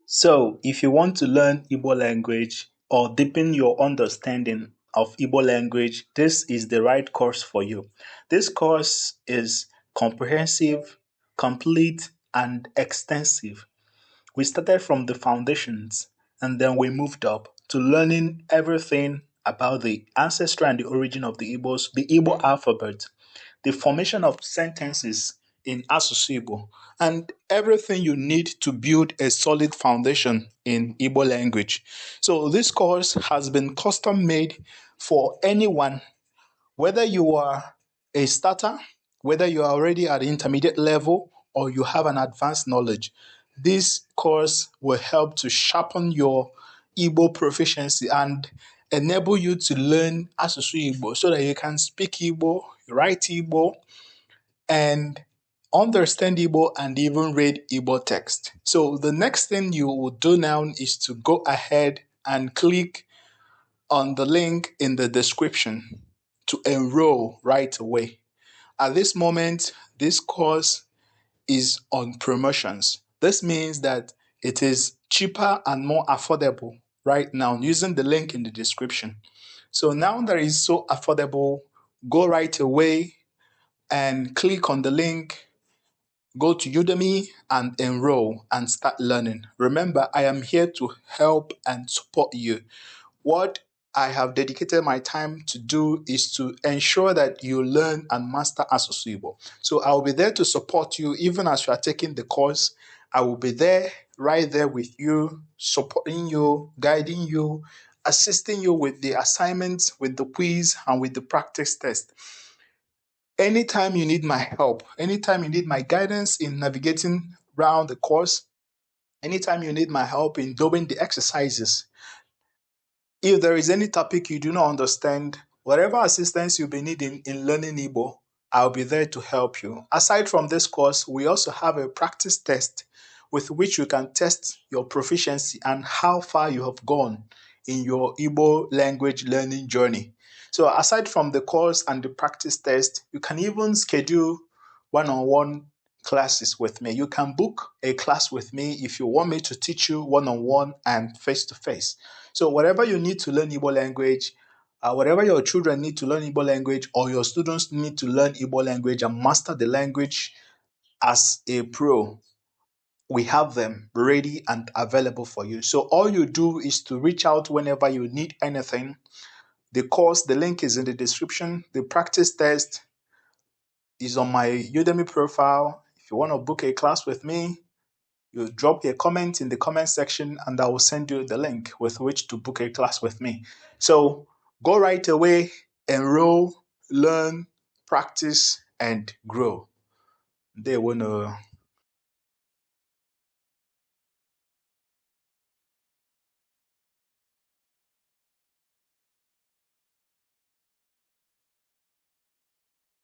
So, if you want to learn Igbo language or deepen your understanding of Igbo language, this is the right course for you. This course is comprehensive, complete, and extensive. We started from the foundations and then we moved up to learning everything about the ancestry and the origin of the Igbo alphabet, the formation of sentences in Asusu Igbo, and everything you need to build a solid foundation in Igbo language. So this course has been custom made for anyone, whether you are a starter, whether you are already at the intermediate level, or you have an advanced knowledge. This course will help to sharpen your Igbo proficiency and enable you to learn Asusu Igbo so that you can speak Igbo, write Igbo, and understand Igbo and even read Igbo text. So the next thing you will do now is to go ahead and click on the link in the description to enroll right away. At this moment, this course is on promotions. This means that it is cheaper and more affordable right now using the link in the description. So now that it's so affordable, go right away and click on the link, go to Udemy and enroll and start learning. Remember, I am here to help and support you. What I have dedicated my time to do is to ensure that you learn and master Asusu Igbo. So I will be there to support you even as you are taking the course. I will be there, right there with you, supporting you, guiding you, assisting you with the assignments, with the quiz, and with the practice test. Anytime you need my help, anytime you need my guidance in navigating around the course, anytime you need my help in doing the exercises, if there is any topic you do not understand, whatever assistance you'll be needing in learning Igbo, I'll be there to help you. Aside from this course, we also have a practice test with which you can test your proficiency and how far you have gone in your Igbo language learning journey. So aside from the course and the practice test, you can even schedule one-on-one classes with me. You can book a class with me if you want me to teach you one-on-one and face-to-face. So whatever you need to learn Igbo language, whatever your children need to learn Igbo language, or your students need to learn Igbo language and master the language as a pro, we have them ready and available for you. So all you do is to reach out whenever you need anything. The course, the link is in the description. The practice test is on my Udemy profile. If you want to book a class with me, you drop a comment in the comment section and I will send you the link with which to book a class with me. So go right away, enroll, learn, practice, and grow. They want to